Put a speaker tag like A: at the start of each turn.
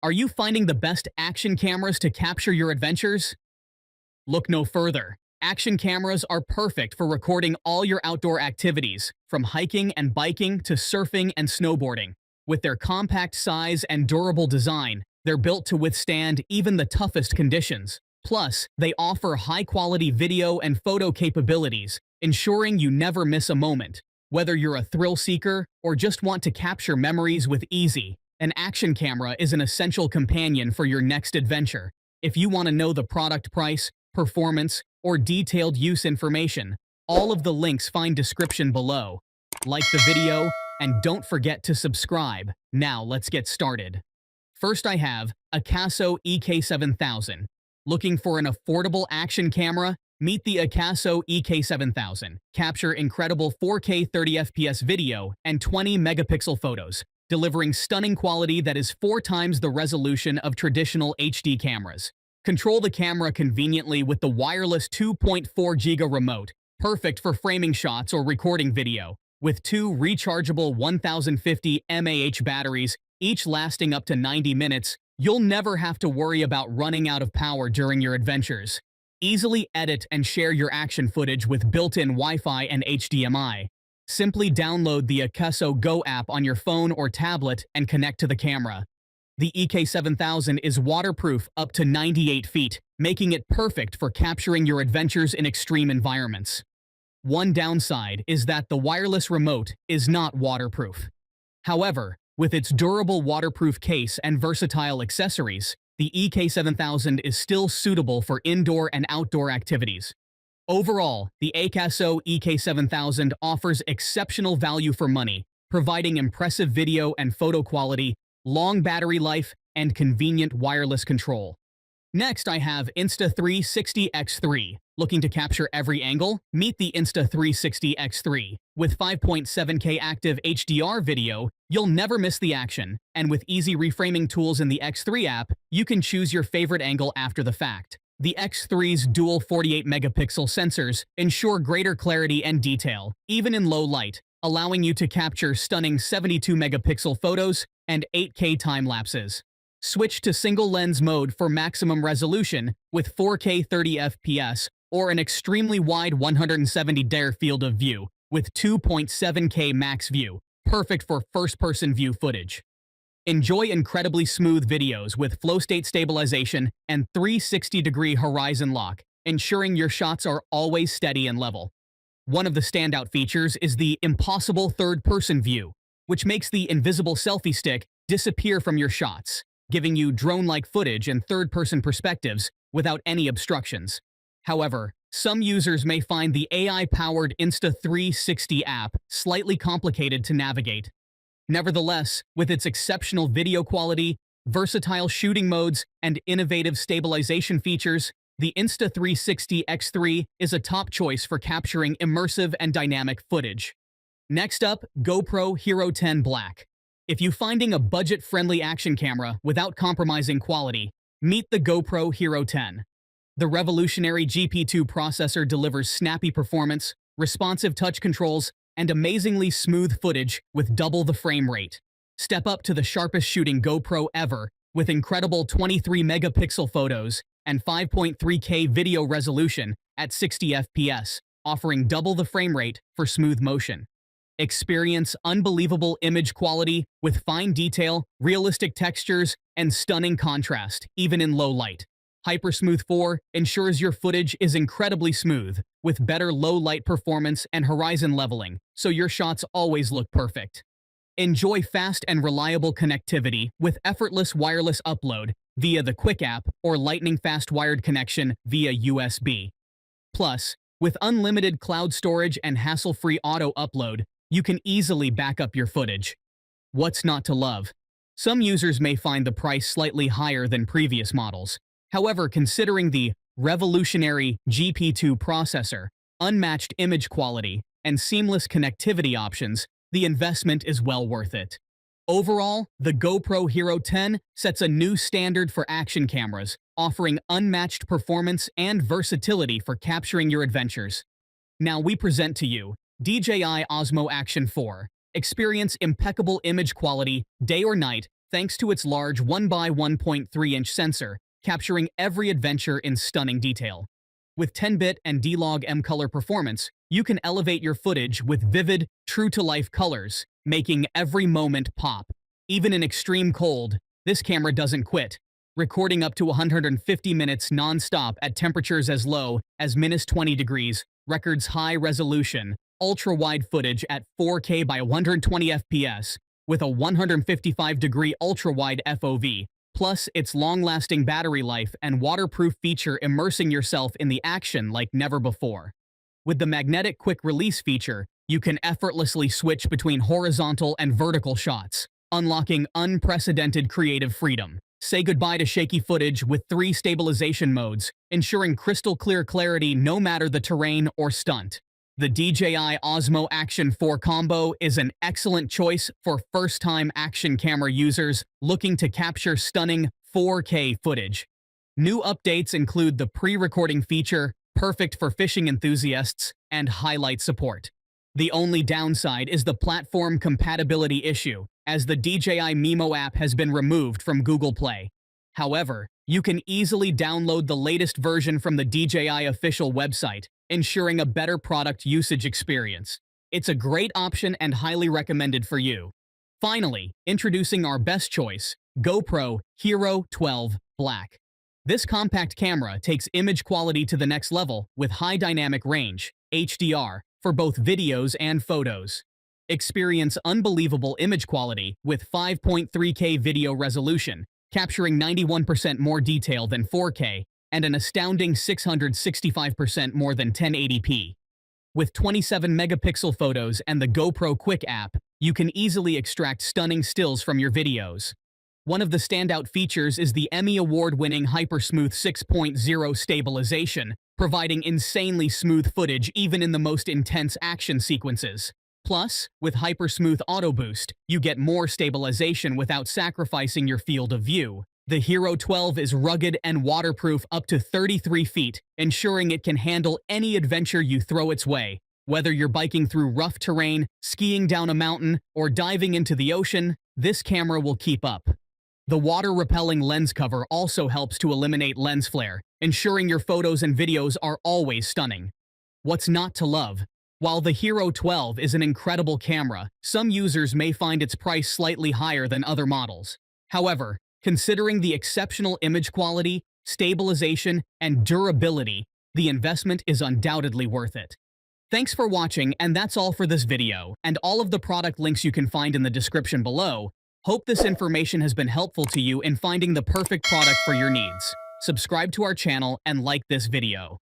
A: Are you finding the best action cameras to capture your adventures? Look no further. Action cameras are perfect for recording all your outdoor activities, from hiking and biking to surfing and snowboarding. With their compact size and durable design, they're built to withstand even the toughest conditions. Plus, they offer high-quality video and photo capabilities, ensuring you never miss a moment. Whether you're a thrill seeker or just want to capture memories with ease, an action camera is an essential companion for your next adventure. If you want to know the product price, performance, or detailed use information, all of the links find description below. Like the video, and don't forget to subscribe. Now let's get started. First I have a Akaso EK7000. Looking for an affordable action camera? Meet the Akaso EK7000. Capture incredible 4K 30fps video and 20 megapixel photos, delivering stunning quality that is 4 times the resolution of traditional HD cameras. Control the camera conveniently with the wireless 2.4 GB remote, perfect for framing shots or recording video. With 2 rechargeable 1050 mAh batteries, each lasting up to 90 minutes, you'll never have to worry about running out of power during your adventures. Easily edit and share your action footage with built-in Wi-Fi and HDMI. Simply download the Akaso Go app on your phone or tablet and connect to the camera. The EK7000 is waterproof up to 98 feet, making it perfect for capturing your adventures in extreme environments. One downside is that the wireless remote is not waterproof. However, with its durable waterproof case and versatile accessories, the EK7000 is still suitable for indoor and outdoor activities. Overall, the Akaso EK7000 offers exceptional value for money, providing impressive video and photo quality, long battery life, and convenient wireless control. Next, I have Insta360X3. Looking to capture every angle? Meet the Insta360X3. With 5.7K active HDR video, you'll never miss the action, and with easy reframing tools in the X3 app, you can choose your favorite angle after the fact. The X3's dual 48-megapixel sensors ensure greater clarity and detail, even in low light, allowing you to capture stunning 72-megapixel photos and 8K time-lapses. Switch to single-lens mode for maximum resolution with 4K 30fps or an extremely wide 170 field of view with 2.7K max view, perfect for first-person view footage. Enjoy incredibly smooth videos with flow state stabilization and 360-degree horizon lock, ensuring your shots are always steady and level. One of the standout features is the impossible third-person view, which makes the invisible selfie stick disappear from your shots, giving you drone-like footage and third-person perspectives without any obstructions. However, some users may find the AI-powered Insta360 app slightly complicated to navigate. Nevertheless, with its exceptional video quality, versatile shooting modes, and innovative stabilization features, the Insta360X3 is a top choice for capturing immersive and dynamic footage. Next up, GoPro Hero 10 Black. If you're finding a budget-friendly action camera without compromising quality, meet the GoPro Hero 10. The revolutionary GP2 processor delivers snappy performance, responsive touch controls, and amazingly smooth footage with double the frame rate. Step up to the sharpest shooting GoPro ever with incredible 23-megapixel photos and 5.3K video resolution at 60 FPS, offering double the frame rate for smooth motion. Experience unbelievable image quality with fine detail, realistic textures, and stunning contrast, even in low light. HyperSmooth 4 ensures your footage is incredibly smooth, with better low-light performance and horizon leveling, so your shots always look perfect. Enjoy fast and reliable connectivity with effortless wireless upload via the Quick app or lightning-fast wired connection via USB. Plus, with unlimited cloud storage and hassle-free auto upload, you can easily back up your footage. What's not to love? Some users may find the price slightly higher than previous models. However, considering the revolutionary GP2 processor, unmatched image quality, and seamless connectivity options, the investment is well worth it. Overall, the GoPro Hero 10 sets a new standard for action cameras, offering unmatched performance and versatility for capturing your adventures. Now we present to you DJI Osmo Action 4. Experience impeccable image quality, day or night, thanks to its large 1 by 1.3-inch sensor, capturing every adventure in stunning detail. With 10-bit and D-Log M color performance, you can elevate your footage with vivid, true-to-life colors, making every moment pop. Even in extreme cold, this camera doesn't quit, recording up to 150 minutes non-stop at temperatures as low as -20 degrees, records high resolution, ultra-wide footage at 4K by 120 FPS, with a 155-degree ultra-wide FOV, plus its long-lasting battery life and waterproof feature immersing yourself in the action like never before. With the magnetic quick-release feature, you can effortlessly switch between horizontal and vertical shots, unlocking unprecedented creative freedom. Say goodbye to shaky footage with 3 stabilization modes, ensuring crystal clear clarity no matter the terrain or stunt. The DJI Osmo Action 4 combo is an excellent choice for first-time action camera users looking to capture stunning 4K footage. New updates include the pre-recording feature, perfect for fishing enthusiasts, and highlight support. The only downside is the platform compatibility issue, as the DJI Mimo app has been removed from Google Play. However, you can easily download the latest version from the DJI official website, ensuring a better product usage experience. It's a great option and highly recommended for you. Finally, introducing our best choice, GoPro Hero 12 Black. This compact camera takes image quality to the next level with high dynamic range, HDR, for both videos and photos. Experience unbelievable image quality with 5.3K video resolution, capturing 91% more detail than 4K, and an astounding 665% more than 1080p. With 27-megapixel photos and the GoPro Quick app, you can easily extract stunning stills from your videos. One of the standout features is the Emmy Award-winning HyperSmooth 6.0 stabilization, providing insanely smooth footage even in the most intense action sequences. Plus, with HyperSmooth Auto Boost, you get more stabilization without sacrificing your field of view. The Hero 12 is rugged and waterproof up to 33 feet, ensuring it can handle any adventure you throw its way. Whether you're biking through rough terrain, skiing down a mountain, or diving into the ocean, this camera will keep up. The water-repelling lens cover also helps to eliminate lens flare, ensuring your photos and videos are always stunning. What's not to love? While the Hero 12 is an incredible camera, some users may find its price slightly higher than other models. However, considering the exceptional image quality, stabilization, and durability, the investment is undoubtedly worth it. Thanks for watching, and that's all for this video, and all of the product links you can find in the description below. Hope this information has been helpful to you in finding the perfect product for your needs. Subscribe to our channel and like this video.